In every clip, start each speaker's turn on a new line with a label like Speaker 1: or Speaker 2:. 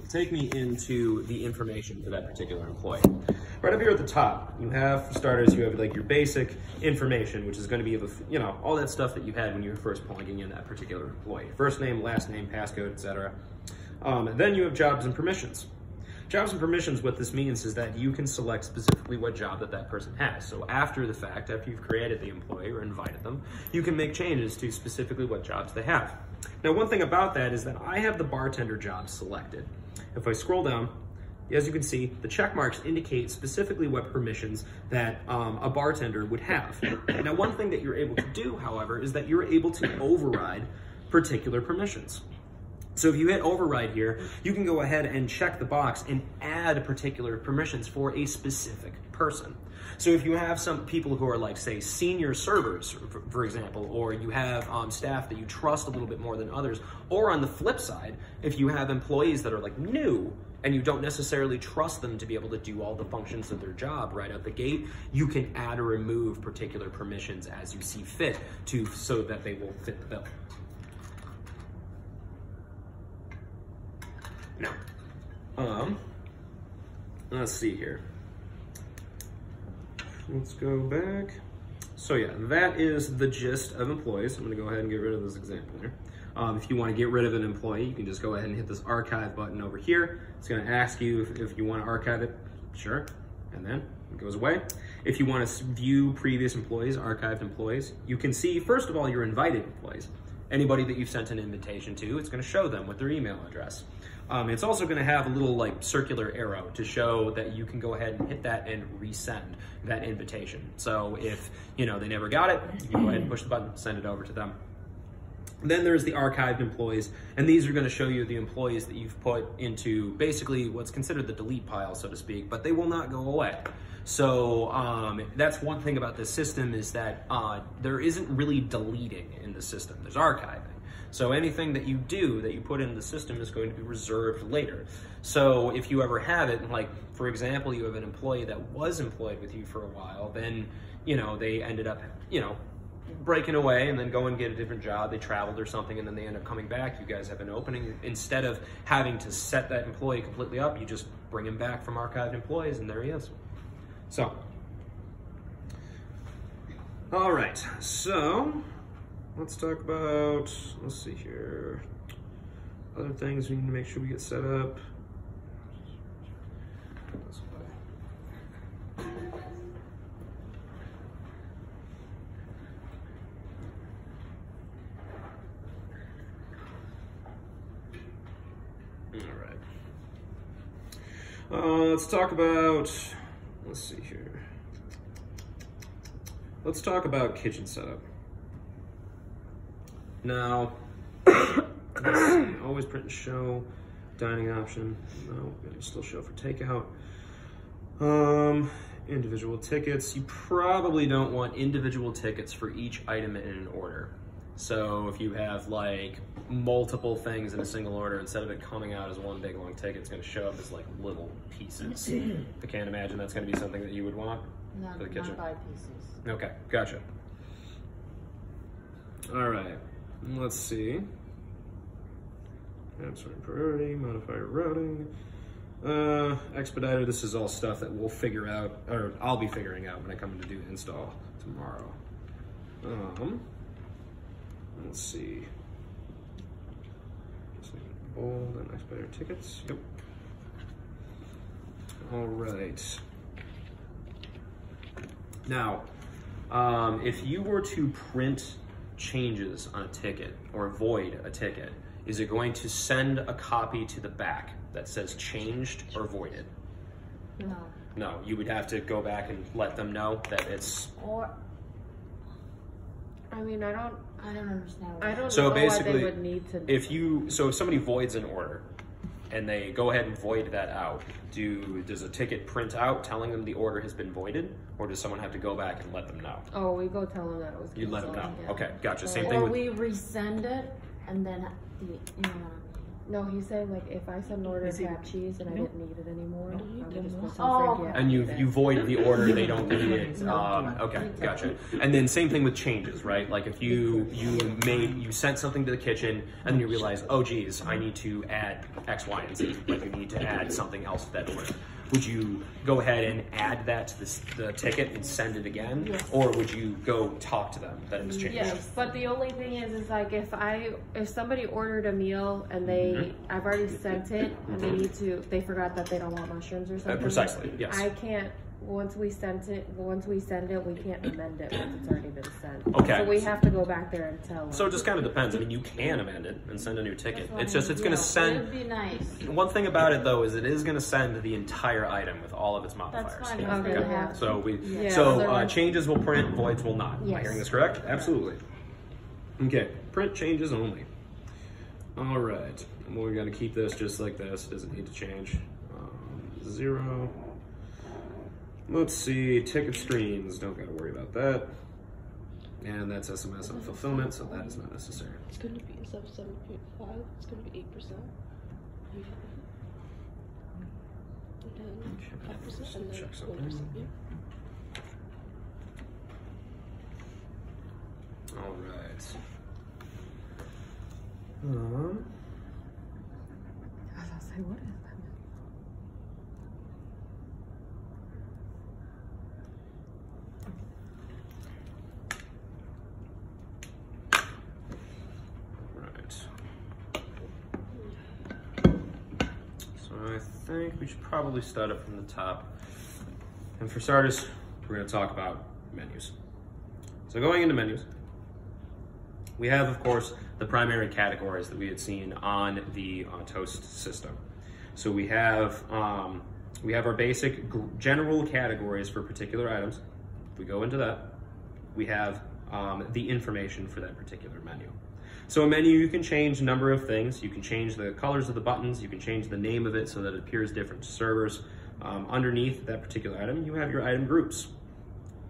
Speaker 1: take me into the information for that particular employee. Right up here at the top, you have, for starters, you have like your basic information, which is going to be, you know, all that stuff that you had when you were first plugging in that particular employee. First name, last name, passcode, etc. Then you have jobs and permissions. Jobs and permissions, what this means is that you can select specifically what job that person has. So after the fact, after you've created the employee or invited them, you can make changes to specifically what jobs they have. Now, one thing about that is that I have the bartender job selected. If I scroll down, as you can see, the check marks indicate specifically what permissions that a bartender would have. Now, one thing that you're able to do, however, is that you're able to override particular permissions. So if you hit override here, you can go ahead and check the box and add particular permissions for a specific person. So if you have some people who are like, say, senior servers, for example, or you have staff that you trust a little bit more than others, or on the flip side, if you have employees that are like new and you don't necessarily trust them to be able to do all the functions of their job right out the gate, you can add or remove particular permissions as you see fit so that they will fit the bill. Now, let's see here. Let's go back. So yeah, that is the gist of employees. I'm gonna go ahead and get rid of this example here. If you wanna get rid of an employee, you can just go ahead and hit this archive button over here. It's gonna ask you if you wanna archive it, sure, and then it goes away. If you wanna view previous employees, archived employees, you can see, first of all, your invited employees. Anybody that you've sent an invitation to, it's gonna show them with their email address. It's also gonna have a little like circular arrow to show that you can go ahead and hit that and resend that invitation. So if, you know, they never got it, you can go ahead and push the button, send it over to them. Then there's the archived employees, and these are gonna show you the employees that you've put into basically what's considered the delete pile, so to speak, but they will not go away. So that's one thing about this system is that there isn't really deleting in the system, there's archiving. So anything that you do that you put in the system is going to be reserved later. So if you ever have it, like for example, you have an employee that was employed with you for a while, then, you know, they ended up, you know, breaking away and then go and get a different job, they traveled or something, and then they end up coming back, you guys have an opening. Instead of having to set that employee completely up, you just bring him back from archived employees and there he is. So, all right, so let's talk about, let's see here, other things we need to make sure we get set up. Let's talk about, let's see here. Let's talk about kitchen setup. Now, let's see, always print and show, dining option. No, still show for takeout. Individual tickets. You probably don't want individual tickets for each item in an order. So if you have like multiple things in a single order, instead of it coming out as one big long ticket, it's going to show up as like little pieces. I can't imagine that's going to be something that you would want for the kitchen.
Speaker 2: Not by pieces.
Speaker 1: Okay, gotcha. All right, let's see. Answering priority, modifier routing, expediter. This is all stuff that we'll figure out, or I'll be figuring out when I come to do install tomorrow. Let's see. Bold and expediter tickets. Yep. All right. Now, if you were to print changes on a ticket or void a ticket, is it going to send a copy to the back that says changed or voided?
Speaker 2: No.
Speaker 1: No, you would have to go back and let them know that it's...
Speaker 2: Or, I mean, I don't understand. I don't
Speaker 1: so
Speaker 2: know
Speaker 1: basically,
Speaker 2: why they would need to...
Speaker 1: if somebody voids an order and they go ahead and void that out, does a ticket print out telling them the order has been voided, or does someone have to go back and let them know?
Speaker 2: Oh, we go tell them that it was
Speaker 1: You let them know.
Speaker 2: Yeah.
Speaker 1: Okay, gotcha. Same
Speaker 2: Or
Speaker 1: thing with...
Speaker 2: we resend it, and then we No, he's saying like if I send an order to have cheese and I didn't need it anymore, I would just put some
Speaker 3: Oh.
Speaker 2: Frankie
Speaker 1: And you void the order, they don't need it.
Speaker 2: No.
Speaker 1: Okay, gotcha. And then same thing with changes, right? Like if you sent something to the kitchen and then you realize, oh geez, I need to add X, Y, and Z. Like you need to add something else to that order. Would you go ahead and add that to the ticket and send it again?
Speaker 2: Yes.
Speaker 1: Or would you go talk to them that it was changed?
Speaker 2: Yes, but the only thing is like if somebody ordered a meal and I've already sent it and they forgot that they don't want mushrooms or something.
Speaker 1: Precisely, yes.
Speaker 2: I can't. Once we send it, we can't amend it once it's already been sent.
Speaker 1: Okay.
Speaker 2: So we have to go back there and tell them.
Speaker 1: So it just kind of depends. I mean, you can amend it and send a new ticket. It's just, it's going to
Speaker 3: It
Speaker 1: send.
Speaker 3: would be nice.
Speaker 1: One thing about it though is it is going to send the entire item with all of its modifiers.
Speaker 3: That's fine.
Speaker 2: Okay.
Speaker 3: Okay. Yeah.
Speaker 1: So changes will print, voids will not. Am I
Speaker 2: Yes.
Speaker 1: hearing this correct? Absolutely. Okay, print changes only. All right, well, we got to keep this just like this. Doesn't need to change. 0. Let's see, ticket screens. Don't got to worry about that. And that's SMS and fulfillment, so that is not necessary.
Speaker 4: It's going to be, instead of 7.5, it's going to be 8%. And then 5%, and then
Speaker 1: Check
Speaker 4: 1%.
Speaker 1: something.
Speaker 4: Yeah.
Speaker 1: All right.
Speaker 2: I was gonna say, what is that?
Speaker 1: I think we should probably start up from the top. And for starters, we're going to talk about menus. So going into menus, we have, of course, the primary categories that we had seen on the Toast system. So we have our basic general categories for particular items. If we go into that, we have the information for that particular menu. So a menu, you can change a number of things. You can change the colors of the buttons. You can change the name of it so that it appears different to servers. Underneath that particular item, you have your item groups.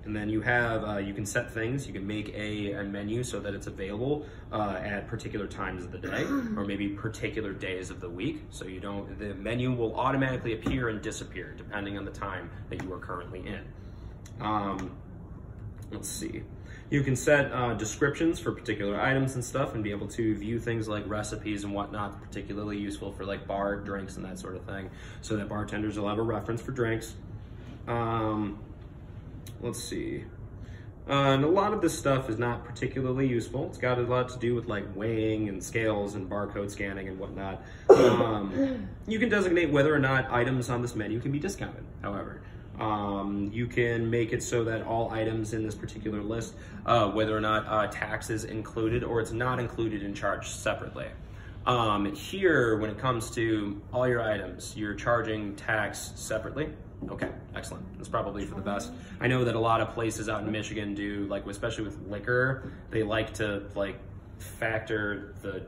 Speaker 1: And then you have, you can set things. You can make a menu so that it's available at particular times of the day or maybe particular days of the week. So the menu will automatically appear and disappear depending on the time that you are currently in. Let's see. You can set descriptions for particular items and stuff and be able to view things like recipes and whatnot, particularly useful for like bar drinks and that sort of thing, so that bartenders will have a reference for drinks. Let's see. And a lot of this stuff is not particularly useful. It's got a lot to do with like weighing and scales and barcode scanning and whatnot. You can designate whether or not items on this menu can be discounted, however. You can make it so that all items in this particular list, whether or not tax is included or it's not included and charged separately. Here, when it comes to all your items, you're charging tax separately. Okay, excellent. That's probably for the best. I know that a lot of places out in Michigan do, like especially with liquor, they like to like factor the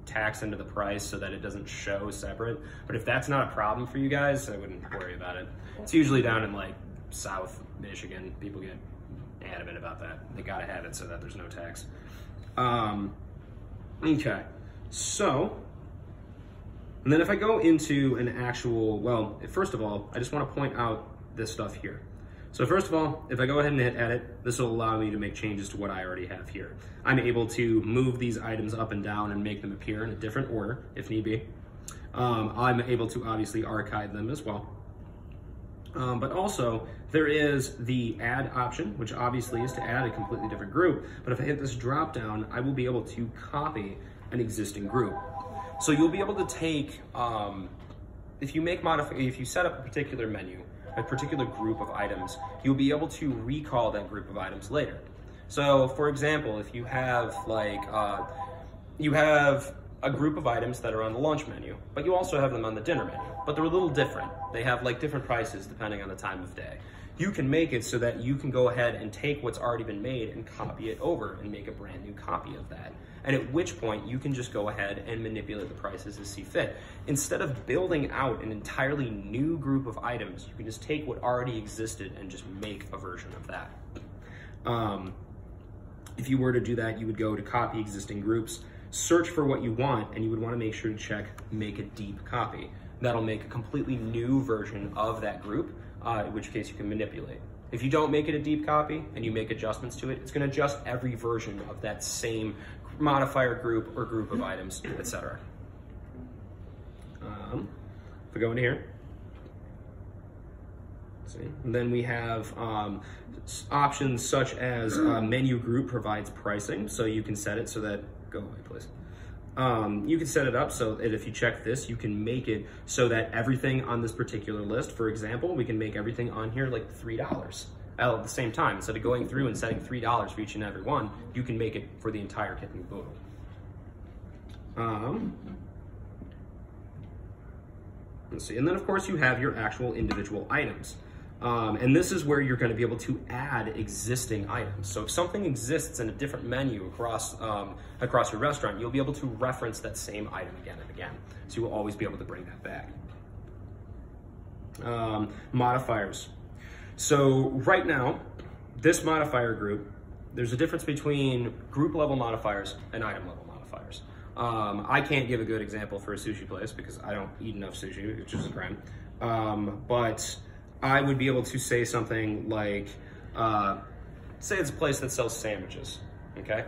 Speaker 1: tax into the price so that it doesn't show separate. But if that's not a problem for you guys, I wouldn't worry about it. It's usually down in like South Michigan. People get adamant about that. They gotta have it so that there's no tax. Okay, so, and then if I go into an actual, well, first of all, I just wanna point out this stuff here. So first of all, if I go ahead and hit edit, this will allow me to make changes to what I already have here. I'm able to move these items up and down and make them appear in a different order if need be. I'm able to obviously archive them as well. But also there is the add option, which obviously is to add a completely different group. But if I hit this drop down, I will be able to copy an existing group. So you'll be able to take, if you set up a particular menu, a particular group of items, you'll be able to recall that group of items later. So for example, if you have like, you have a group of items that are on the lunch menu, but you also have them on the dinner menu, but they're a little different. They have like different prices depending on the time of day. You can make it so that you can go ahead and take what's already been made and copy it over and make a brand new copy of that. And at which point you can just go ahead and manipulate the prices as see fit. Instead of building out an entirely new group of items, you can just take what already existed and just make a version of that. If you were to do that, you would go to copy existing groups, search for what you want, and you would want to make sure to check make a deep copy. That'll make a completely new version of that group, in which case you can manipulate. If you don't make it a deep copy and you make adjustments to it, it's going to adjust every version of that same modifier group or group of items, etc. If we go into here, see, and then we have options such as menu group provides pricing, so you can set it so that, go away please. You can set it up so that if you check this, you can make it so that everything on this particular list, for example, we can make everything on here like $3 at the same time. Instead of going through and setting $3 for each and every one, you can make it for the entire kit and caboodle. Let's see, and then of course you have your actual individual items. And this is where you're going to be able to add existing items. So if something exists in a different menu across your restaurant, you'll be able to reference that same item again and again. So you will always be able to bring that back. Modifiers. So right now, this modifier group, there's a difference between group level modifiers and item level modifiers. I can't give a good example for a sushi place because I don't eat enough sushi, which is a crime. But I would be able to say something like, say it's a place that sells sandwiches, okay?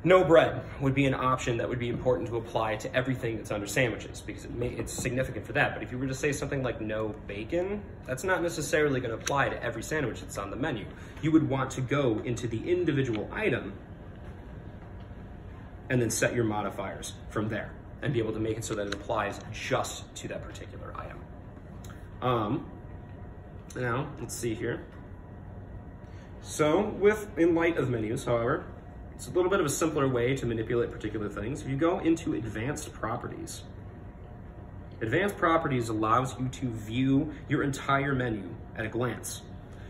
Speaker 1: No bread would be an option that would be important to apply to everything that's under sandwiches because it's significant for that. But if you were to say something like no bacon, that's not necessarily going to apply to every sandwich that's on the menu. You would want to go into the individual item and then set your modifiers from there and be able to make it so that it applies just to that particular item. Now, let's see here. So, in light of menus, however, it's a little bit of a simpler way to manipulate particular things. If you go into advanced properties, advanced properties allows you to view your entire menu at a glance.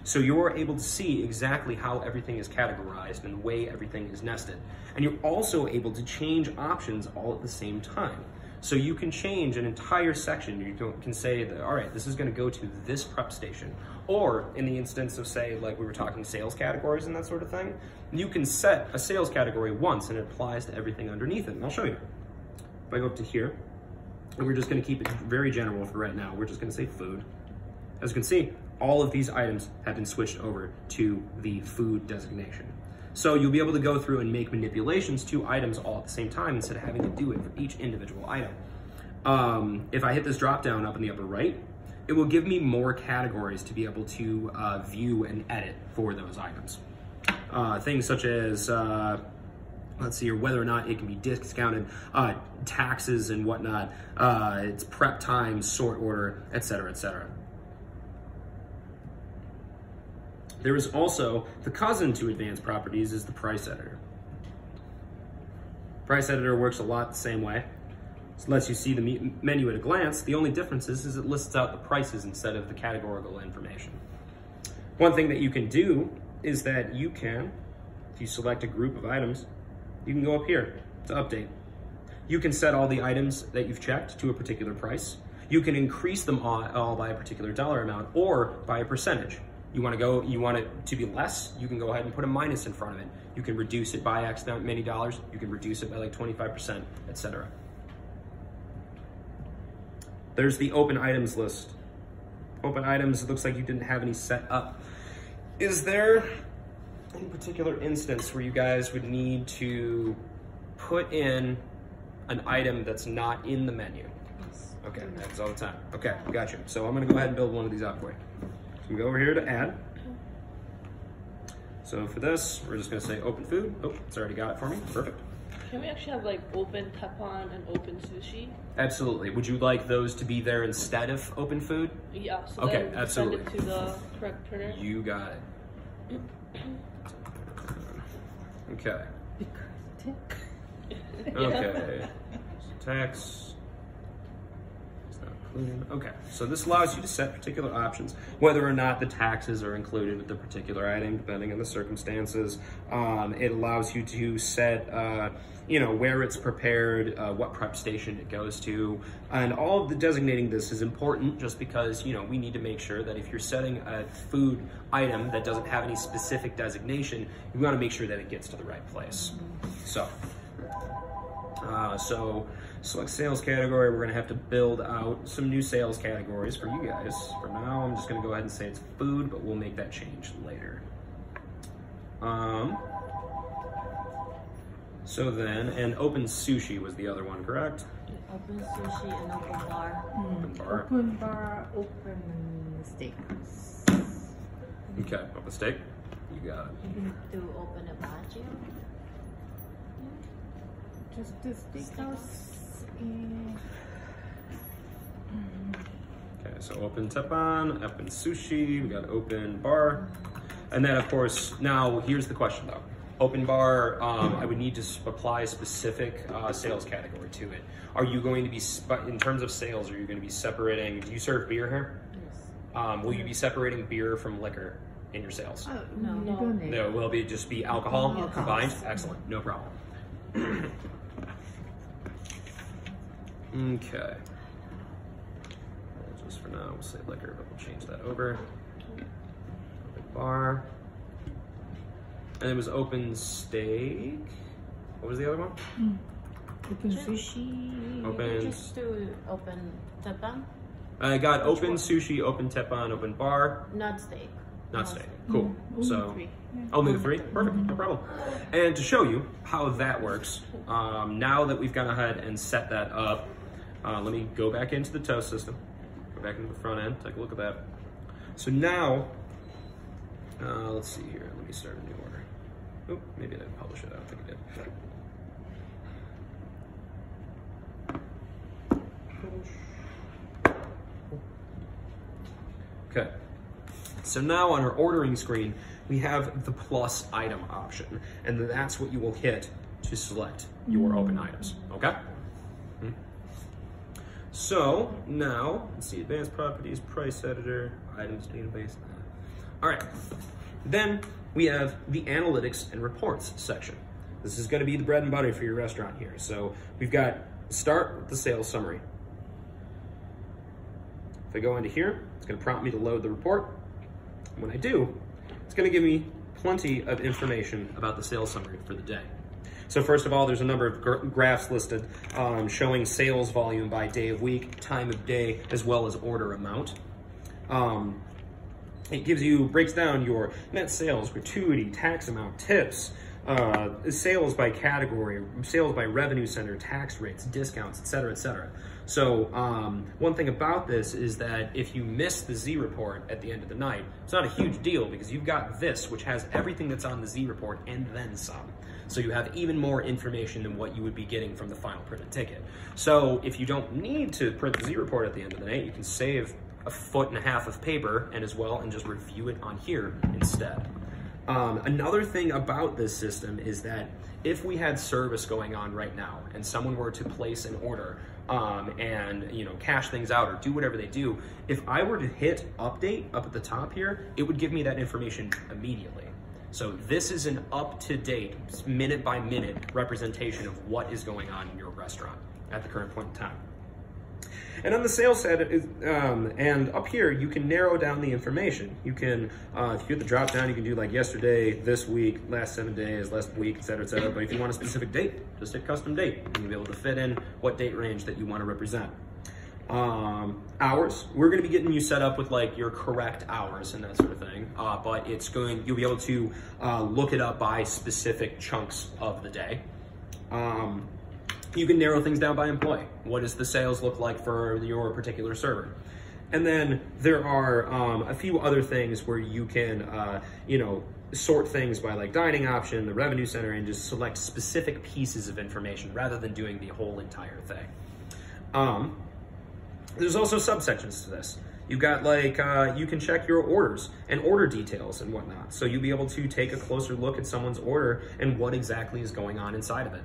Speaker 1: So you're able to see exactly how everything is categorized and the way everything is nested. And you're also able to change options all at the same time. So you can change an entire section. You can say that, all right, this is going to go to this prep station. Or in the instance of, say, like we were talking sales categories and that sort of thing, you can set a sales category once and it applies to everything underneath it. And I'll show you. If I go up to here, and we're just going to keep it very general for right now. We're just going to say food. As you can see, all of these items have been switched over to the food designation. So you'll be able to go through and make manipulations to items all at the same time instead of having to do it for each individual item. If I hit this drop down up in the upper right, it will give me more categories to be able to view and edit for those items. Things such as, let's see here, whether or not it can be discounted, taxes and whatnot, its prep time, sort order, etc., etc. There is also the cousin to advanced properties is the price editor. Price editor works a lot the same way. It lets you see the menu at a glance. The only difference is it lists out the prices instead of the categorical information. One thing that you can do is that you can, if you select a group of items, you can go up here to update. You can set all the items that you've checked to a particular price. You can increase them all by a particular dollar amount or by a percentage. You want it to be less, you can go ahead and put a minus in front of it. You can reduce it by X many dollars, you can reduce it by like 25%, etc. There's the open items list. Open items, it looks like you didn't have any set up. Is there any particular instance where you guys would need to put in an item that's not in the menu? Okay, that happens all the time. Okay, gotcha. So I'm gonna go ahead and build one of these out for you. So we go over here to add. So for this, we're just gonna say open food. Oh, it's already got it for me, perfect.
Speaker 4: Can we actually have like open teppan and open sushi?
Speaker 1: Absolutely. Would you like those to be there instead of open food?
Speaker 4: Yeah, so
Speaker 1: okay,
Speaker 4: then
Speaker 1: absolutely.
Speaker 4: Send it to the correct printer.
Speaker 1: You got it. Okay. Okay. Tax. Okay, so this allows you to set particular options, whether or not the taxes are included with the particular item, depending on the circumstances. It allows you to set, where it's prepared, what prep station it goes to, and all of the designating this is important just because, we need to make sure that if you're setting a food item that doesn't have any specific designation, you want to make sure that it gets to the right place. So, So select sales category, we're gonna have to build out some new sales categories for you guys. For now, I'm just gonna go ahead and say it's food, but we'll make that change later. So then, and open sushi was the other one, correct?
Speaker 4: Open sushi and open bar.
Speaker 1: Open bar.
Speaker 3: Open bar, open steakhouse.
Speaker 1: Okay, open steak. You got it.
Speaker 4: You can do open a baju.
Speaker 3: Just the steakhouse. And...
Speaker 1: Okay, so open teppan, open sushi, we got open bar. And then of course, now here's the question though. Open bar, I would need to apply a specific sales category to it. Are you going to be, in terms of sales, are you going to be separating, do you serve beer here?
Speaker 4: Yes.
Speaker 1: Will you be separating beer from liquor in your sales?
Speaker 3: Oh,
Speaker 4: No.
Speaker 1: No, will it just be alcohol
Speaker 3: Yes.
Speaker 1: combined? Excellent, no problem. Okay. Just for now, we'll say liquor, but we'll change that over. Open bar. And it was open steak. What was the other one?
Speaker 3: Open sushi.
Speaker 1: Open.
Speaker 4: Just do open teppan,
Speaker 1: I got open sushi, open teppan, open bar.
Speaker 4: not steak.
Speaker 1: Not steak. Cool.
Speaker 3: Only
Speaker 1: So
Speaker 3: three.
Speaker 1: only the three? Perfect, no problem. And to show you how that works, now that we've gone ahead and set that up, let me go back into the toast system, go back into the front end, take a look at that. So now, let's see here, let me start a new order. Oh, maybe I didn't publish it, I don't think I did. Okay, so now on our ordering screen, we have the plus item option, and that's what you will hit to select your open items, okay? So now, let's see, advanced properties, price editor, items database. All right, then we have the analytics and reports section. This is gonna be the bread and butter for your restaurant here. So we've got, start with the sales summary. If I go into here, it's gonna prompt me to load the report. When I do, it's gonna give me plenty of information about the sales summary for the day. So first of all, there's a number of graphs listed showing sales volume by day of week, time of day, as well as order amount. It gives you, breaks down your net sales, gratuity, tax amount, tips, sales by category, sales by revenue center, tax rates, discounts, et cetera, et cetera. So one thing about this is that if you miss the Z report at the end of the night, it's not a huge deal because you've got this, which has everything that's on the Z report and then some. So you have even more information than what you would be getting from the final printed ticket. So if you don't need to print the Z report at the end of the night, you can save a 1.5 foot of paper and as well and just review it on here instead. Another thing about this system is that if we had service going on right now and someone were to place an order and cash things out or do whatever they do, if I were to hit update up at the top here, it would give me that information immediately. So this is an up-to-date, minute by minute representation of what is going on in your restaurant at the current point in time. And on the sales side, and up here, you can narrow down the information. You can, if you hit the drop down, you can do like yesterday, this week, last 7 days, last week, et cetera, et cetera. But if you want a specific date, just hit custom date. And you'll be able to fit in what date range that you want to represent. Hours, we're going to be getting you set up with like your correct hours and that sort of thing. But you'll be able to look it up by specific chunks of the day. You can narrow things down by employee. What does the sales look like for your particular server? And then there are a few other things where you can, sort things by like dining option, the revenue center, and just select specific pieces of information rather than doing the whole entire thing. There's also subsections to this. You've got like, you can check your orders and order details and whatnot. So you'll be able to take a closer look at someone's order and what exactly is going on inside of it.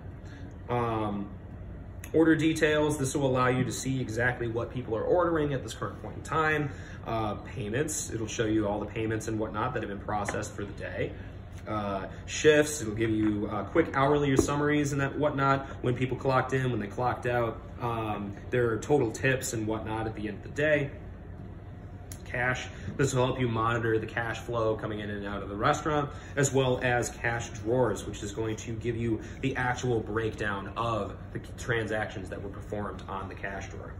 Speaker 1: Order details, this will allow you to see exactly what people are ordering at this current point in time. Payments, it'll show you all the payments and whatnot that have been processed for the day. Shifts, it'll give you quick hourly summaries and that whatnot, when people clocked in, when they clocked out, their total tips and whatnot at the end of the day. cash. This will help you monitor the cash flow coming in and out of the restaurant, as well as cash drawers, which is going to give you the actual breakdown of the transactions that were performed on the cash drawer.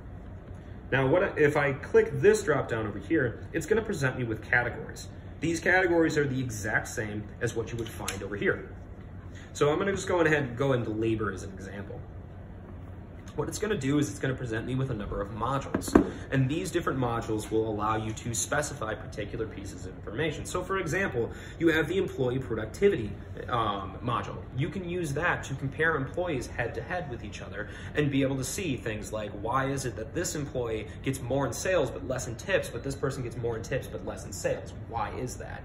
Speaker 1: Now, if I click this drop down over here, it's going to present me with categories. These categories are the exact same as what you would find over here. So I'm going to just go ahead and go into labor as an example. What it's going to do is it's going to present me with a number of modules, and these different modules will allow you to specify particular pieces of information. So for example, you have the employee productivity module. You can use that to compare employees head to head with each other and be able to see things like, why is it that this employee gets more in sales but less in tips, but this person gets more in tips but less in sales? Why is that?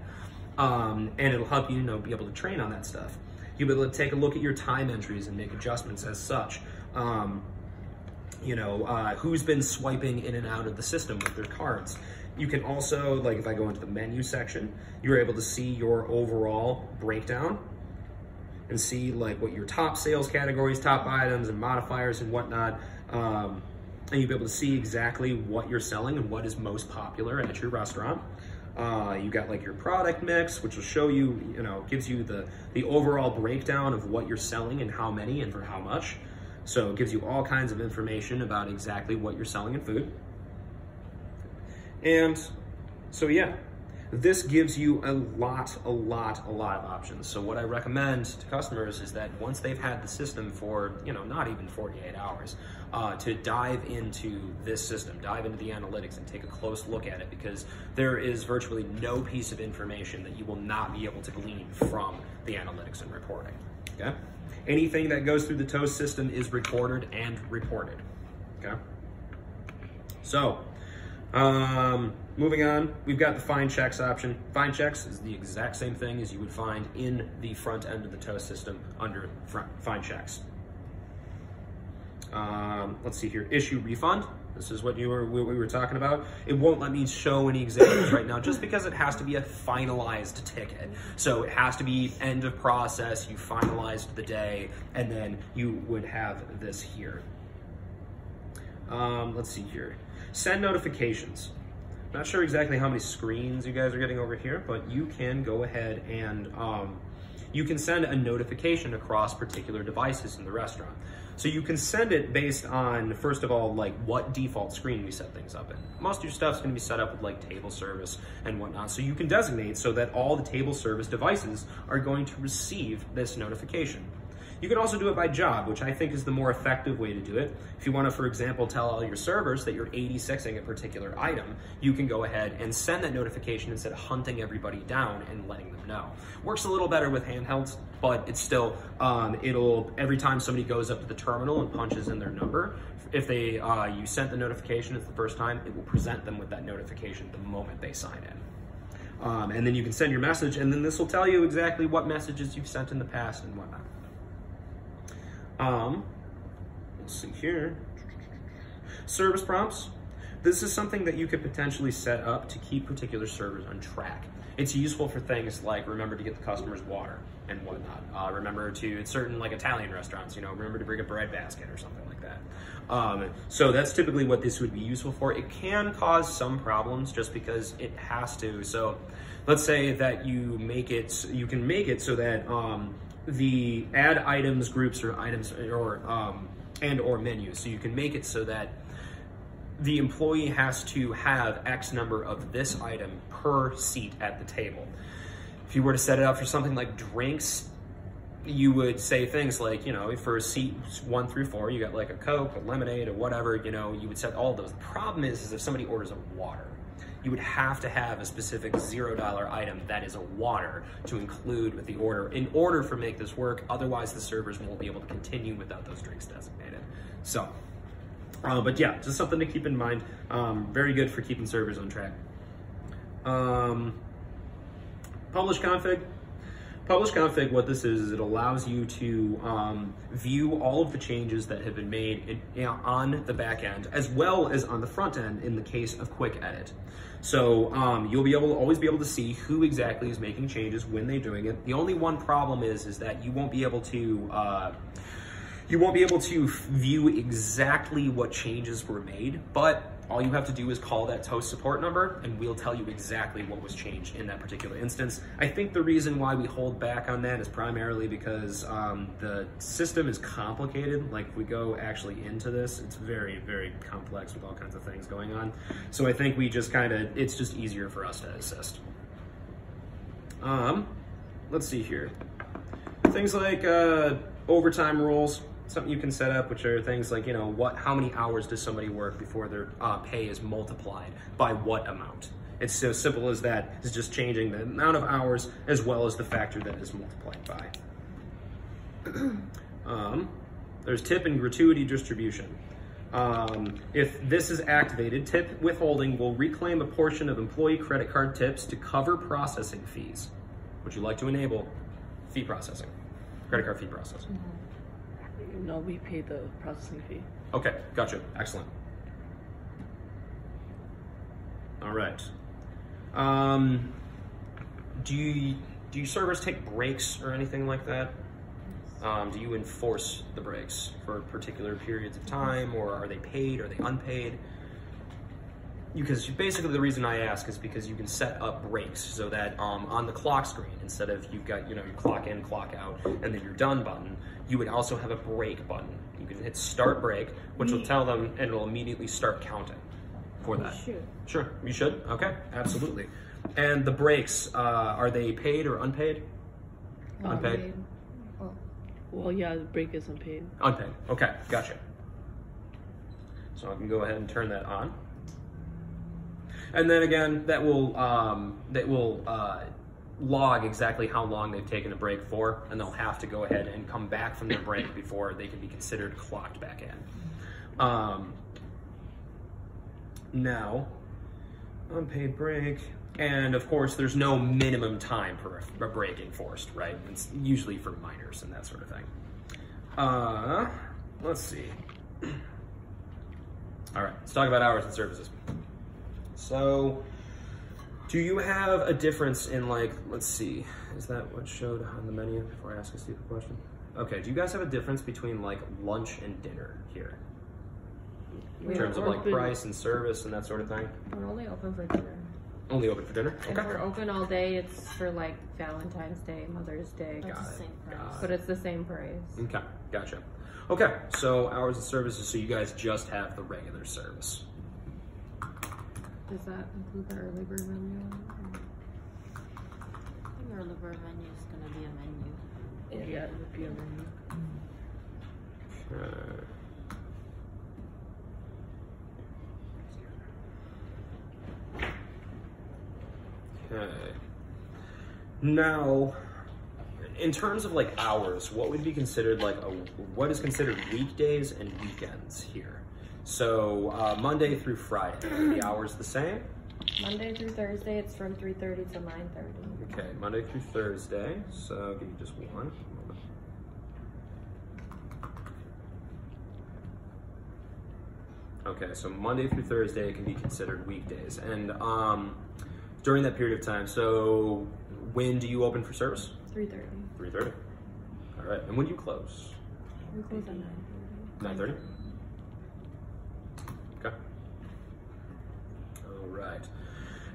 Speaker 1: And it'll help you, be able to train on that stuff. You'll be able to take a look at your time entries and make adjustments as such. Who's been swiping in and out of the system with their cards. You can also, like if I go into the menu section, you're able to see your overall breakdown and see like what your top sales categories, top items and modifiers and whatnot. And you'll be able to see exactly what you're selling and what is most popular at your restaurant. You got like your product mix, which will show you, gives you the overall breakdown of what you're selling and how many and for how much. So it gives you all kinds of information about exactly what you're selling in food. And so yeah, this gives you a lot of options. So what I recommend to customers is that once they've had the system for, not even 48 hours, to dive into this system, dive into the analytics and take a close look at it, because there is virtually no piece of information that you will not be able to glean from the analytics and reporting, okay? Anything that goes through the Toast system is recorded and reported, okay? So, moving on, we've got the find checks option. Find checks is the exact same thing as you would find in the front end of the Toast system under find checks. Let's see here, issue refund. This is what we were talking about. It won't let me show any examples right now just because it has to be a finalized ticket. So it has to be end of process, you finalized the day, and then you would have this here. Let's see here. Send notifications. Not sure exactly how many screens you guys are getting over here, but you can go ahead and you can send a notification across particular devices in the restaurant. So you can send it based on, first of all, like what default screen we set things up in. Most of your stuff's gonna be set up with like table service and whatnot. So you can designate so that all the table service devices are going to receive this notification. You can also do it by job, which I think is the more effective way to do it. If you want to, for example, tell all your servers that you're 86ing a particular item, you can go ahead and send that notification instead of hunting everybody down and letting them know. Works a little better with handhelds, but it's still, every time somebody goes up to the terminal and punches in their number, if they you sent the notification it's the first time, it will present them with that notification the moment they sign in. And then you can send your message, and then this will tell you exactly what messages you've sent in the past and whatnot. Let's see here. Service prompts. This is something that you could potentially set up to keep particular servers on track. It's useful for things like remember to get the customers water and whatnot. Remember to, at certain like Italian restaurants, remember to bring a bread basket or something like that. So that's typically what this would be useful for. It can cause some problems just because it has to. So let's say that you can make it so that the add items groups or items or menus. So you can make it so that the employee has to have X number of this item per seat at the table. If you were to set it up for something like drinks, you would say things like, for seats 1 through 4, you got like a Coke, a lemonade, or whatever, you would set all of those. The problem is if somebody orders a water, you would have to have a specific $0 item that is a water to include with the order in order for make this work. Otherwise, the servers won't be able to continue without those drinks designated. So, but yeah, just something to keep in mind. Very good for keeping servers on track. Publish config. Publish config, what this is it allows you to view all of the changes that have been made on the back end, as well as on the front end in the case of quick edit. So you'll be able to always be able to see who exactly is making changes when they're doing it. The only one problem is that you won't be able to view exactly what changes were made, but all you have to do is call that toast support number and we'll tell you exactly what was changed in that particular instance. I think the reason why we hold back on that is primarily because the system is complicated. Like if we go actually into this, it's very, very complex with all kinds of things going on. So I think we just it's just easier for us to assist. Let's see here. Things like overtime rules, something you can set up, which are things like, how many hours does somebody work before their pay is multiplied by what amount? It's so simple as that. It's just changing the amount of hours as well as the factor that is multiplied by. There's tip and gratuity distribution. If this is activated, tip withholding will reclaim a portion of employee credit card tips to cover processing fees. Would you like to enable fee processing? Credit card fee processing.
Speaker 4: No, we pay the processing fee.
Speaker 1: Okay, gotcha. Excellent. All right. Do you servers take breaks or anything like that? Do you enforce the breaks for particular periods of time, or are they paid? Are they unpaid? Because basically the reason I ask is because you can set up breaks so that on the clock screen, instead of you've got your clock in, clock out, and then your done button, you would also have a break button. You can hit start break, which will tell them, and it'll immediately start counting for that. Sure, you should. Okay, absolutely. And the breaks, are they paid or unpaid? Unpaid.
Speaker 4: Well, yeah, the break is unpaid.
Speaker 1: Unpaid. Okay, gotcha. So I can go ahead and turn that on. And then again, that will log exactly how long they've taken a break for, and they'll have to go ahead and come back from their break before they can be considered clocked back in. Now, unpaid break, and of course, there's no minimum time for a break enforced, right? It's usually for minors and that sort of thing. Let's see. All right, let's talk about hours and services. So, do you have a difference in let's see, is that what showed on the menu before I ask a stupid question? Okay, do you guys have a difference between lunch and dinner here? In terms of price and service and that sort of thing?
Speaker 2: We're only open for dinner.
Speaker 1: Only open for dinner?
Speaker 2: Okay. If we're open all day, it's for Valentine's Day, Mother's Day.
Speaker 1: Got it.
Speaker 2: But it's the same price.
Speaker 1: Okay, gotcha. Okay, so hours and services, so you guys just have the regular service.
Speaker 2: Does that include the early bird menu?
Speaker 5: I think the early bird menu is going to be a menu.
Speaker 4: Yeah, it would be a menu.
Speaker 1: Okay. Now, in terms of hours, what would be considered what is considered weekdays and weekends here? So Monday through Friday, are the hours the same?
Speaker 2: Monday through Thursday, it's from 3:30 to 9:30.
Speaker 1: Okay, Monday through Thursday. So give me just one. Okay, so Monday through Thursday can be considered weekdays, and during that period of time. So when do you open for service?
Speaker 2: 3:30.
Speaker 1: 3:30. All right, and when do you close?
Speaker 2: We close at 9:30.
Speaker 1: 9:30. Okay. All right.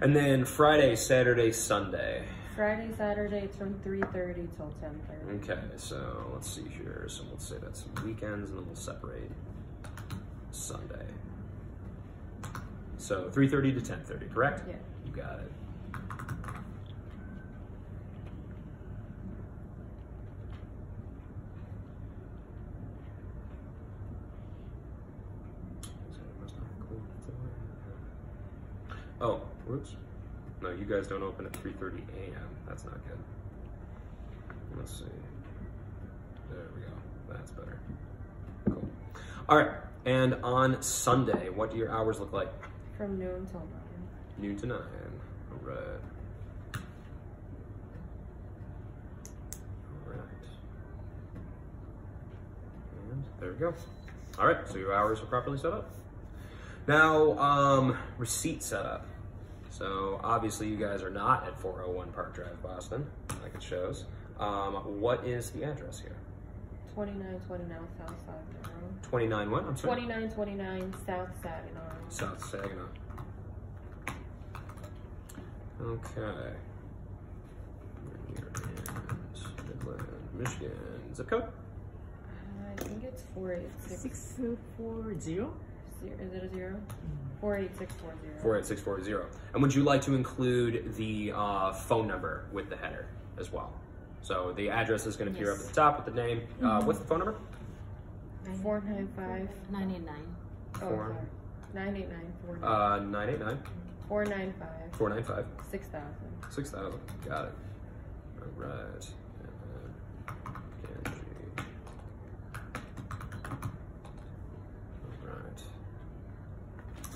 Speaker 1: And then Friday, Saturday, Sunday.
Speaker 2: Friday, Saturday, it's from 3:30 till 10:30.
Speaker 1: Okay, so let's see here. So let's say that's weekends, and then we'll separate Sunday. So 3:30 to 10:30, correct?
Speaker 2: Yeah.
Speaker 1: You got it. Oh, whoops. No, you guys don't open at 3:30 a.m. That's not good. Let's see. There we go. That's better. Cool. All right. And on Sunday, what do your hours look like?
Speaker 2: From noon till 9.
Speaker 1: Noon to 9. All right. All right. And there we go. All right. So your hours are properly set up. Now, receipt setup. So obviously you guys are not at 401 Park Drive, Boston, like it shows. What is the address here?
Speaker 2: 2929 South Saginaw.
Speaker 1: 29 what? I'm sorry.
Speaker 2: 2929 South Saginaw.
Speaker 1: South Saginaw. Okay. Here is Midland, Michigan. Zip code?
Speaker 2: I think it's 486.
Speaker 3: 640.
Speaker 2: Is it a 0? 48640.
Speaker 1: 48640. And would you like to include the phone number with the header as well? So the address is going to appear up at the top with the name. What's the phone number?
Speaker 2: 495.
Speaker 5: 99.
Speaker 2: Oh, sorry. 989.
Speaker 1: 989.
Speaker 2: 495.
Speaker 1: 495.
Speaker 2: 6000.
Speaker 1: 6000. Got it. All right.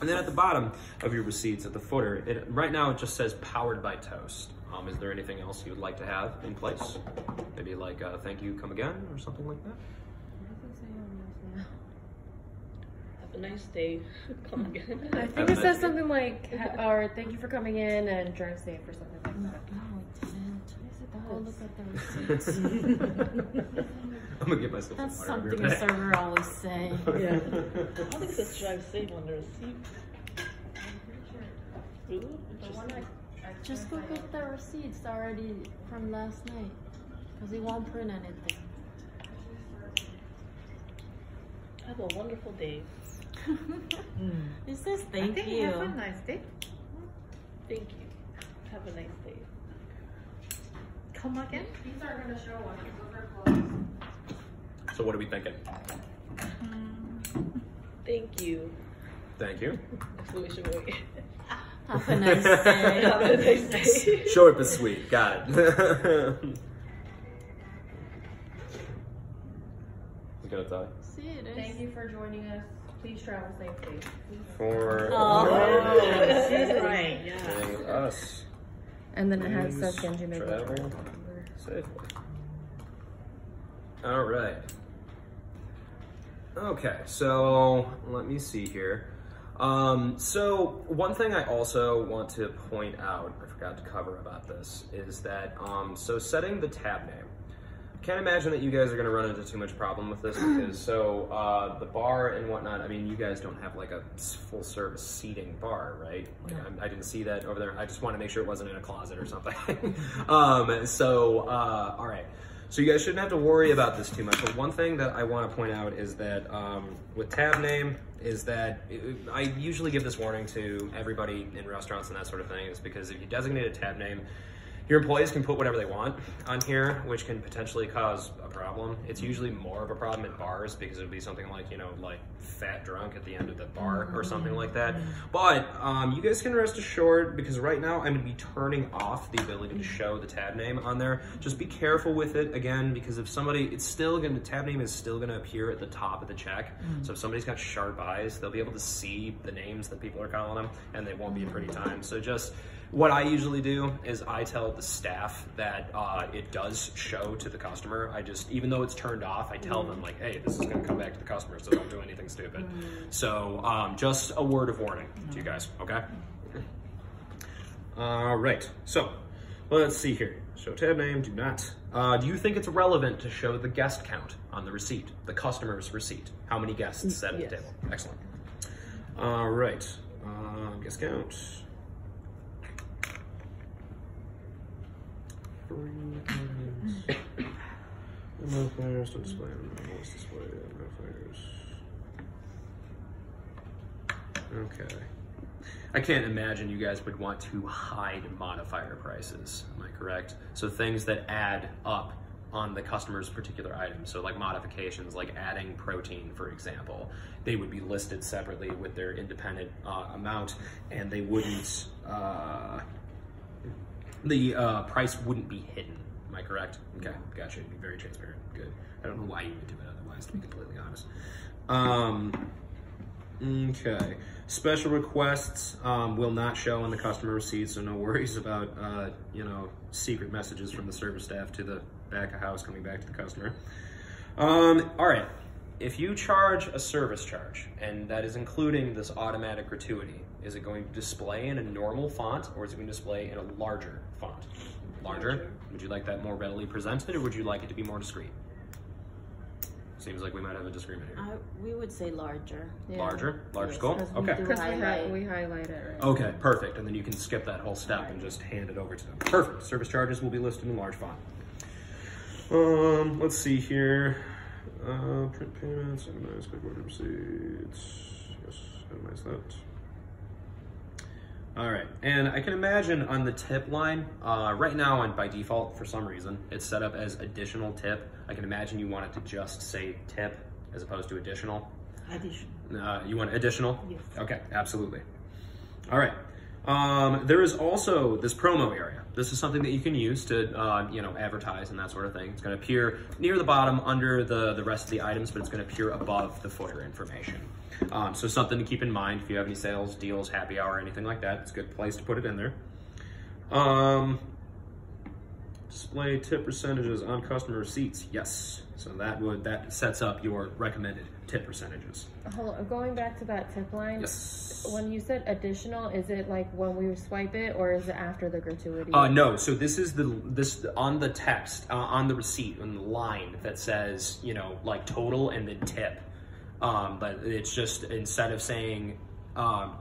Speaker 1: And then at the bottom of your receipts, at the footer, right now it just says powered by Toast. Is there anything else you would like to have in place? Maybe like thank you, come again, or something like that?
Speaker 2: What does it say on this now?
Speaker 4: Have a nice day. Come again.
Speaker 2: I think it says something like, or thank you for coming in and drive safe or something like that.
Speaker 5: No, it didn't.
Speaker 2: Yes, it
Speaker 5: Go
Speaker 2: does.
Speaker 5: look at the receipts.
Speaker 1: I'm gonna get myself
Speaker 5: That's
Speaker 1: some water.
Speaker 5: something a server always say.
Speaker 4: Yeah. I don't think it says drive safe on the receipt. Really? Interesting.
Speaker 5: Just go get the receipts already from last night. Because he won't print anything.
Speaker 4: Have a wonderful day.
Speaker 5: It says
Speaker 3: I
Speaker 5: thank
Speaker 3: think
Speaker 5: you.
Speaker 3: have a nice day.
Speaker 4: Thank you. Have a nice day.
Speaker 3: Come again?
Speaker 2: These aren't going to show one. Those are closed.
Speaker 1: So what are we thinking?
Speaker 4: Thank you.
Speaker 1: Thank you.
Speaker 4: Exclamation point.
Speaker 5: Have a nice day.
Speaker 4: Have a nice day.
Speaker 1: Short but sweet. Got it. What's gonna tie?
Speaker 5: See, it is.
Speaker 2: Thank you for joining us. Please travel safely.
Speaker 1: For
Speaker 5: Oh.
Speaker 3: She's right. Yeah.
Speaker 1: joining us.
Speaker 2: And then it has
Speaker 1: Please
Speaker 2: says Genji Maple
Speaker 1: travel
Speaker 2: Trail.
Speaker 1: safely. All right. Okay, so let me see here. So one thing I also want to point out, I forgot to cover about this, is that, so setting the tab name. I can't imagine that you guys are going to run into too much problem with this because, so, the bar and whatnot, I mean, you guys don't have like a full service seating bar, right? Like, I didn't see that over there. I just want to make sure it wasn't in a closet or something. All right. So you guys shouldn't have to worry about this too much. But one thing that I want to point out is that with tab name is that I usually give this warning to everybody in restaurants and that sort of thing, is because if you designate a tab name, your employees can put whatever they want on here, which can potentially cause a problem. It's usually more of a problem at bars because it would be something like, you know, like fat drunk at the end of the bar or something like that. But you guys can rest assured, because right now I'm gonna be turning off the ability to show the tab name on there. Just be careful with it, again, because if somebody, the tab name is still gonna appear at the top of the check. So if somebody's got sharp eyes, they'll be able to see the names that people are calling them, and they won't be a pretty time. So just, what I usually do is I tell the staff that it does show to the customer. I just, even though it's turned off, I tell them like, hey, this is gonna come back to the customer, so don't do anything stupid. So just a word of warning to you guys, okay? All right, so let's see here. Show tab name, do not. Do you think it's relevant to show the guest count on the receipt, the customer's receipt? How many guests sat at the table? Excellent. All right, guest count. 3 times. Modifiers to display. Let's display modifiers. Okay. I can't imagine you guys would want to hide modifier prices. Am I correct? So things that add up on the customer's particular item. So like modifications, like adding protein, for example, they would be listed separately with their independent amount, and they wouldn't. The price wouldn't be hidden. Am I correct? Okay, gotcha. It'd be very transparent. Good. I don't know why you would do it otherwise, to be completely honest. Okay. Special requests will not show on the customer receipt, so no worries about you know, secret messages from the service staff to the back of house coming back to the customer. All right. If you charge a service charge, and that is including this automatic gratuity, is it going to display in a normal font, or is it going to display in a larger font? Larger? Would you like that more readily presented, or would you like it to be more discreet? Seems like we might have a disagreement here.
Speaker 5: We would say larger.
Speaker 2: Yeah.
Speaker 1: Larger
Speaker 5: Yes,
Speaker 1: school?
Speaker 5: because we
Speaker 1: Okay.
Speaker 5: do
Speaker 2: Because
Speaker 5: highlight.
Speaker 2: we highlight it, right?
Speaker 1: Okay, perfect. And then you can skip that whole step and just hand it over to them. Perfect. Service charges will be listed in large font. Let's see here. Print payments, itemize quick order receipts. Yes, itemize that. All right, and I can imagine on the tip line, right now and by default, for some reason, it's set up as additional tip. I can imagine you want it to just say tip as opposed to additional.
Speaker 3: Additional.
Speaker 1: You want additional?
Speaker 3: Yes.
Speaker 1: Okay, absolutely. All right. There is also this promo area. This is something that you can use to, advertise and that sort of thing. It's going to appear near the bottom under the rest of the items, but it's going to appear above the footer information. So something to keep in mind if you have any sales, deals, happy hour, anything like that. It's a good place to put it in there. Display tip percentages on customer receipts. Yes. So that sets up your recommended tip percentages.
Speaker 2: Hold on, going back to that tip line.
Speaker 1: Yes.
Speaker 2: When you said additional, is it like when we swipe it, or is it after the gratuity?
Speaker 1: No. So this is this on the text on the receipt on the line that says like total and then tip. But it's just instead of saying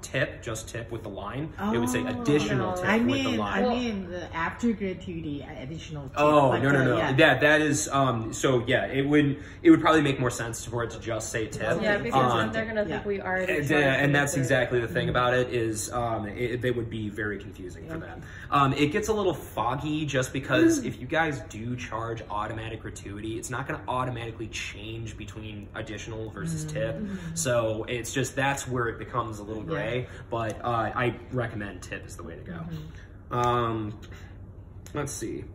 Speaker 1: tip, just tip with the line, it would say additional
Speaker 2: no.
Speaker 1: tip
Speaker 3: I
Speaker 1: with the line.
Speaker 3: mean the after gratuity additional tip.
Speaker 1: Oh,
Speaker 3: like,
Speaker 1: no.
Speaker 3: yeah.
Speaker 1: That is so yeah, it would probably make more sense for it to just say tip.
Speaker 2: Yeah, because then they're gonna think we already.
Speaker 1: And that's exactly the thing about it is they would be very confusing for that. It gets a little foggy just because if you guys do charge automatic gratuity, it's not going to automatically change between additional versus tip. So it's just that's where it becomes a little gray. But I recommend tip is the way to go. Let's see.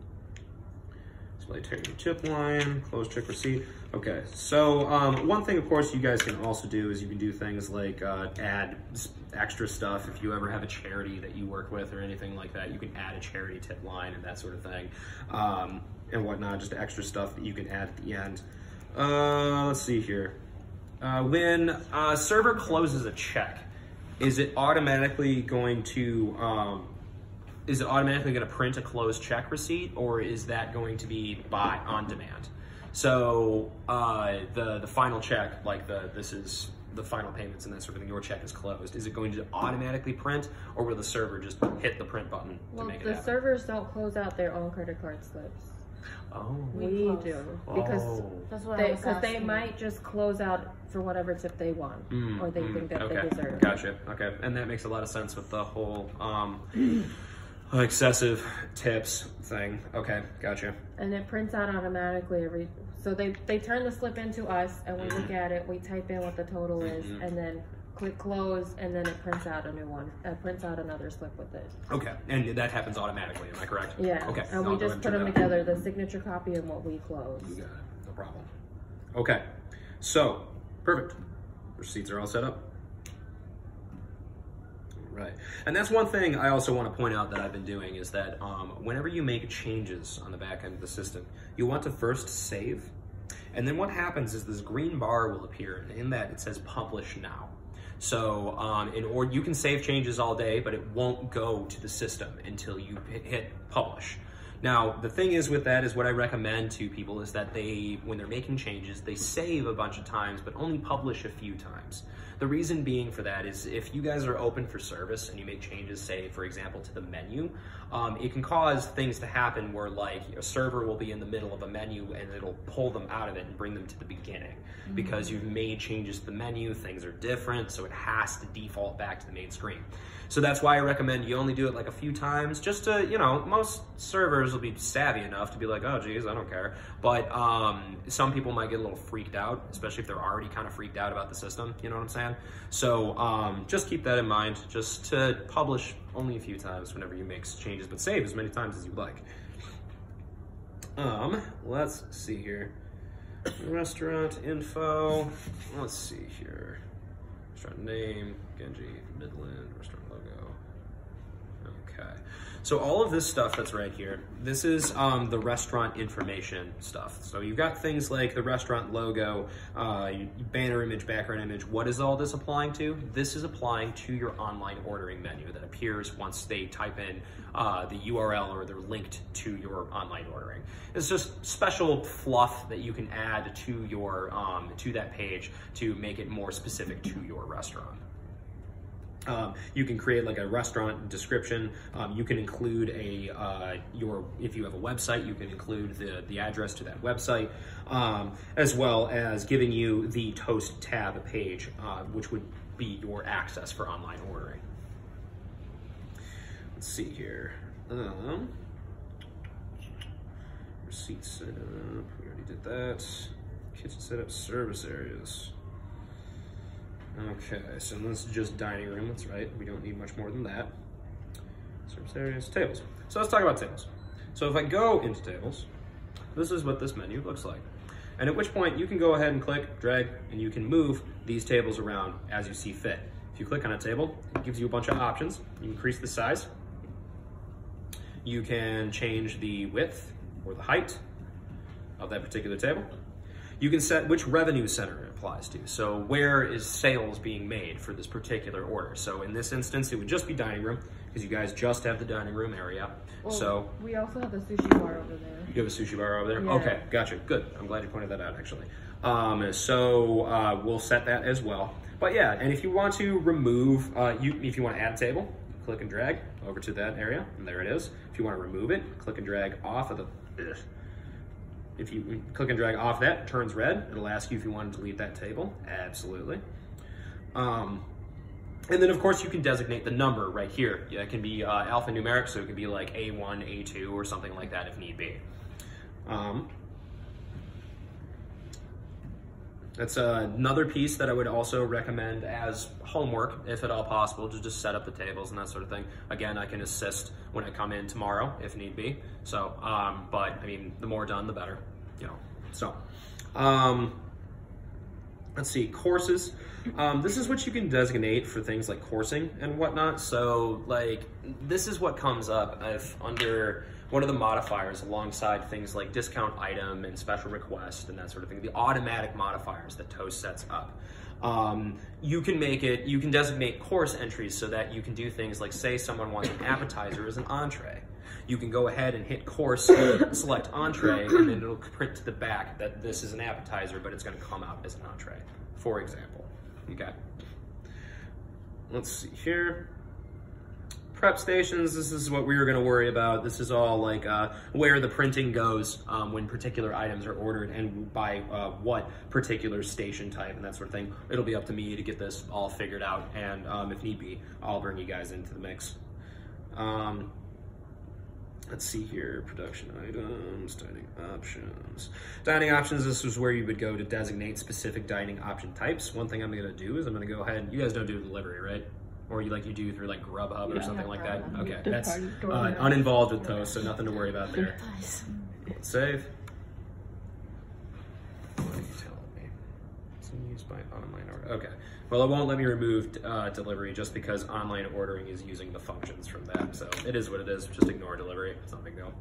Speaker 1: Display tip line, close check receipt. Okay, so one thing, of course, you guys can also do is you can do things like add extra stuff. If you ever have a charity that you work with or anything like that, you can add a charity tip line and that sort of thing and whatnot, just extra stuff that you can add at the end. Let's see here. When a server closes a check, is it automatically going to print a closed check receipt, or is that going to be on demand? So the final check, like this is the final payments and that sort of thing, your check is closed. Is it going to automatically print, or will the server just hit the print button to make it happen?
Speaker 2: The servers don't close out their own credit card slips.
Speaker 1: Oh.
Speaker 2: We do because
Speaker 5: That's what
Speaker 2: they might just close out for whatever tip they want or they think that they deserve.
Speaker 1: Gotcha. Okay, and that makes a lot of sense with the whole excessive tips thing. Okay, gotcha.
Speaker 2: And it prints out automatically so they turn the slip into us and we look at it, we type in what the total is and then click close and then it prints out a new one. It prints out another slip with it.
Speaker 1: Okay, and that happens automatically, am I correct?
Speaker 2: Yeah.
Speaker 1: Okay.
Speaker 2: And we just put them together, the signature copy and what we close.
Speaker 1: You got it, no problem. Okay, so, perfect. Receipts are all set up. Right, and that's one thing I also want to point out that I've been doing is that whenever you make changes on the back end of the system, you want to first save, and then what happens is this green bar will appear, and in that it says publish now. So you can save changes all day, but it won't go to the system until you hit publish. Now, the thing is with that is what I recommend to people is that when they're making changes, they save a bunch of times, but only publish a few times. The reason being for that is if you guys are open for service and you make changes, say, for example, to the menu, it can cause things to happen where like a server will be in the middle of a menu and it'll pull them out of it and bring them to the beginning because you've made changes to the menu, things are different, so it has to default back to the main screen. So that's why I recommend you only do it like a few times just to, most servers will be savvy enough to be like, oh geez, I don't care. But some people might get a little freaked out, especially if they're already kind of freaked out about the system, you know what I'm saying? So just keep that in mind, just to publish only a few times whenever you make changes, but save as many times as you like. Let's see here. Restaurant info, let's see here. Restaurant name, Genji, Midland, restaurant logo. Okay, so all of this stuff that's right here, this is the restaurant information stuff. So you've got things like the restaurant logo, banner image, background image. What is all this applying to? This is applying to your online ordering menu that appears once they type in the URL or they're linked to your online ordering. It's just special fluff that you can add to your to that page to make it more specific to your restaurant. You can create like a restaurant description. You can include if you have a website, you can include the address to that website, as well as giving you the Toast tab page, which would be your access for online ordering. Let's see here. Receipt setup, we already did that. Kitchen setup, service areas. Okay, so this is just dining room, that's right. We don't need much more than that. Service areas, tables. So let's talk about tables. So if I go into tables, this is what this menu looks like. And at which point you can go ahead and click, drag, and you can move these tables around as you see fit. If you click on a table, it gives you a bunch of options. You increase the size. You can change the width or the height of that particular table. You can set which revenue center it applies to. So where is sales being made for this particular order? So in this instance, it would just be dining room because you guys just have the dining room area.
Speaker 2: Well,
Speaker 1: so
Speaker 2: we also have the sushi bar over there.
Speaker 1: You have a sushi bar over there?
Speaker 2: Yeah.
Speaker 1: Okay, gotcha, good. I'm glad you pointed that out actually. We'll set that as well. But yeah, and if you want to remove, if you want to add a table, click and drag over to that area, and there it is. If you want to remove it, click and drag off of the, if you click and drag off that, it turns red. It'll ask you if you want to delete that table. Absolutely. And then of course you can designate the number right here. Yeah, it can be alphanumeric, so it could be like A1, A2, or something like that if need be. That's another piece that I would also recommend as homework, if at all possible, to just set up the tables and that sort of thing. Again, I can assist when I come in tomorrow, if need be. So, but I mean, the more done, the better, you know. So, let's see, courses. This is what you can designate for things like coursing and whatnot. So, like, this is what comes up if under one of the modifiers alongside things like discount item and special request and that sort of thing, the automatic modifiers that Toast sets up. You can designate course entries so that you can do things like, say someone wants an appetizer as an entree. You can go ahead and hit course, select entree, and then it'll print to the back that this is an appetizer, but it's gonna come out as an entree, for example. Okay. Let's see here. Prep stations, this is what we were gonna worry about. This is all like where the printing goes when particular items are ordered and by what particular station type and that sort of thing. It'll be up to me to get this all figured out, and if need be, I'll bring you guys into the mix. Let's see here, production items, dining options. Dining options, this is where you would go to designate specific dining option types. One thing I'm gonna do is I'm gonna go ahead, you guys don't do delivery, right? Or you do through like Grubhub or something like that? Okay, that's uninvolved with Toast, so nothing to worry about there. Save. What are you telling me? It's used by online order. Okay, well it won't let me remove delivery just because online ordering is using the functions from that. So it is what it is, just ignore delivery, it's not a big deal.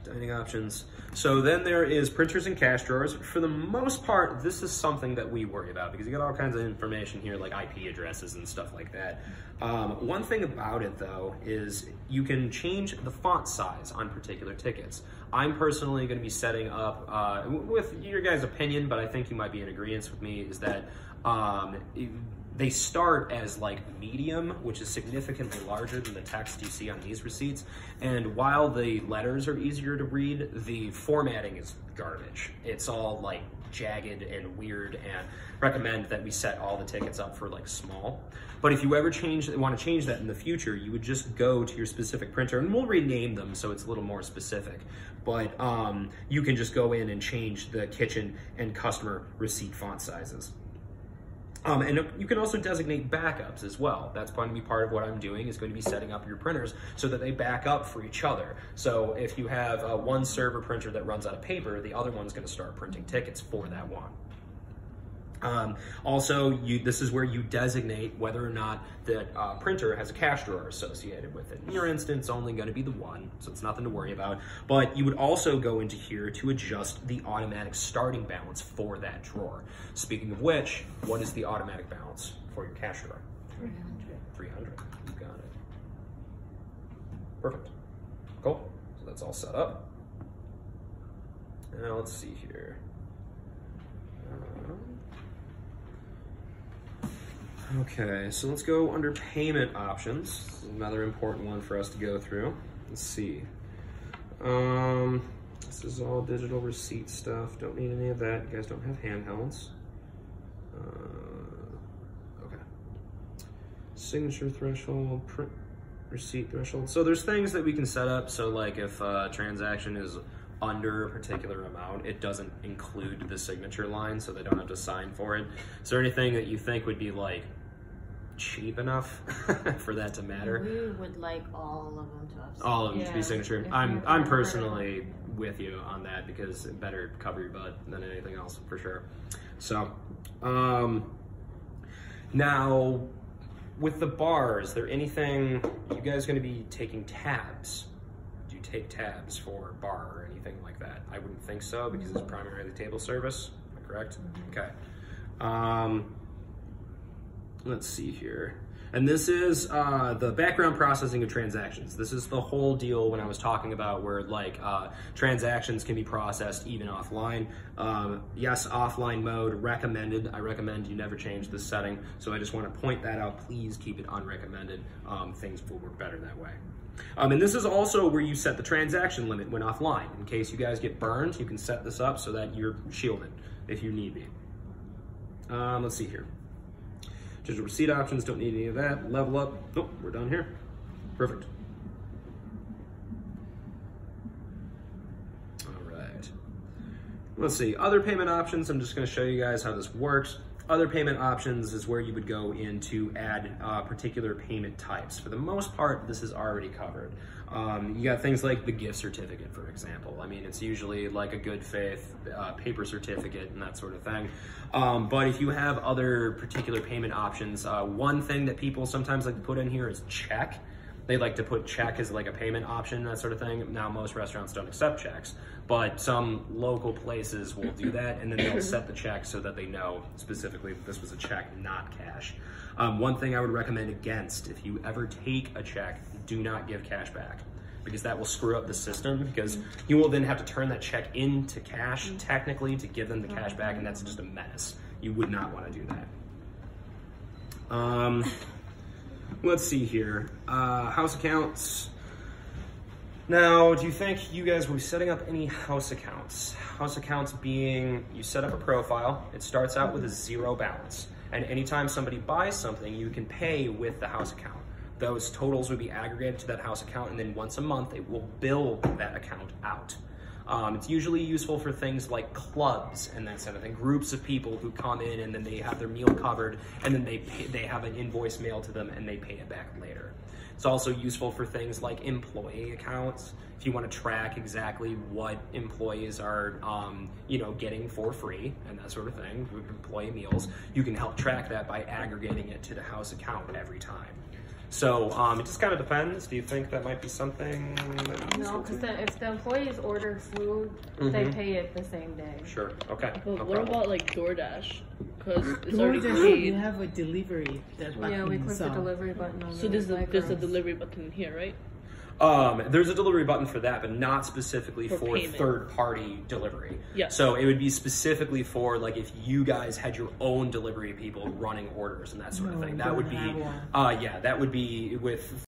Speaker 1: Dining options. So then there is printers and cash drawers. For the most part, this is something that we worry about because you got all kinds of information here like IP addresses and stuff like that. One thing about it though is you can change the font size on particular tickets. I'm personally going to be setting up, with your guys' opinion, but I think you might be in agreement with me, is that they start as like medium, which is significantly larger than the text you see on these receipts. And while the letters are easier to read, the formatting is garbage. It's all like jagged and weird, and recommend that we set all the tickets up for like small. But if you ever want to change that in the future, you would just go to your specific printer, and we'll rename them so it's a little more specific. But you can just go in and change the kitchen and customer receipt font sizes. And you can also designate backups as well. That's going to be part of what I'm doing, is going to be setting up your printers so that they back up for each other. So if you have one server printer that runs out of paper, the other one's going to start printing tickets for that one. Also, this is where you designate whether or not that printer has a cash drawer associated with it. In your instance, only going to be the one, so it's nothing to worry about. But you would also go into here to adjust the automatic starting balance for that drawer. Speaking of which, what is the automatic balance for your cash drawer?
Speaker 5: 300.
Speaker 1: 300. You got it. Perfect. Cool. So that's all set up. Now let's see here. Okay, so let's go under payment options. This is another important one for us to go through. Let's see. This is all digital receipt stuff. Don't need any of that. You guys don't have handhelds. Okay. Signature threshold, print receipt threshold. So there's things that we can set up. So like if a transaction is under a particular amount, it doesn't include the signature line, so they don't have to sign for it. Is there anything that you think would be like cheap enough for that to matter?
Speaker 5: We would like all of them to have
Speaker 1: All of them to be
Speaker 2: Yeah.
Speaker 1: signature. I'm personally with you on that because it better cover your butt than anything else for sure. So now with the bar, is there anything, you guys going to be taking tabs? Do you take tabs for bar or anything like that? I wouldn't think so because it's primarily table service. Am I correct? Okay. Let's see here. And this is the background processing of transactions. This is the whole deal when I was talking about where like transactions can be processed even offline. Yes, offline mode recommended. I recommend you never change this setting. So I just want to point that out. Please keep it unrecommended. Things will work better that way. And this is also where you set the transaction limit when offline. In case you guys get burned, you can set this up so that you're shielded if you need be. Let's see here. Digital receipt options, don't need any of that. Level up, nope, we're done here. Perfect. All right. Let's see, other payment options. I'm just gonna show you guys how this works. Other payment options is where you would go in to add particular payment types. For the most part, this is already covered. You got things like the gift certificate, for example. I mean, it's usually like a good faith paper certificate and that sort of thing. But if you have other particular payment options, one thing that people sometimes like to put in here is check. They like to put check as like a payment option, that sort of thing. Now, most restaurants don't accept checks, but some local places will do that, and then they'll set the check so that they know specifically that this was a check, not cash. One thing I would recommend against, if you ever take a check, do not give cash back, because that will screw up the system, because you will then have to turn that check into cash, technically, to give them the cash back, and that's just a menace. You would not want to do that. Let's see here. House accounts. Now, do you think you guys will be setting up any house accounts? House accounts being, you set up a profile, it starts out with a 0 balance. And anytime somebody buys something, you can pay with the house account. Those totals would be aggregated to that house account, and then once a month, it will bill that account out. It's usually useful for things like clubs and that sort of thing. Groups of people who come in and then they have their meal covered, and then they have an invoice mailed to them and they pay it back later. It's also useful for things like employee accounts. If you want to track exactly what employees are, getting for free and that sort of thing, with employee meals, you can help track that by aggregating it to the house account every time. So it just kind of depends. Do you think that might be something?
Speaker 2: No, because if the employees order food, they pay it the same day.
Speaker 1: Sure. Okay.
Speaker 4: But
Speaker 1: No
Speaker 4: what
Speaker 1: problem.
Speaker 4: about like DoorDash? Because it's already
Speaker 3: DoorDash,
Speaker 4: paid.
Speaker 3: you have a delivery button.
Speaker 2: Yeah, we click
Speaker 3: so
Speaker 2: the delivery button on
Speaker 4: So
Speaker 2: the
Speaker 4: there's a
Speaker 2: micros.
Speaker 4: delivery button here, right?
Speaker 1: There's a delivery button for that, but not specifically
Speaker 4: For
Speaker 1: for
Speaker 4: payment.
Speaker 1: third-party delivery.
Speaker 4: Yeah.
Speaker 1: So it would be specifically for like if you guys had your own delivery people running orders and that sort of
Speaker 3: No,
Speaker 1: thing.
Speaker 3: we
Speaker 1: That would
Speaker 3: don't
Speaker 1: be,
Speaker 3: have one.
Speaker 1: that would be with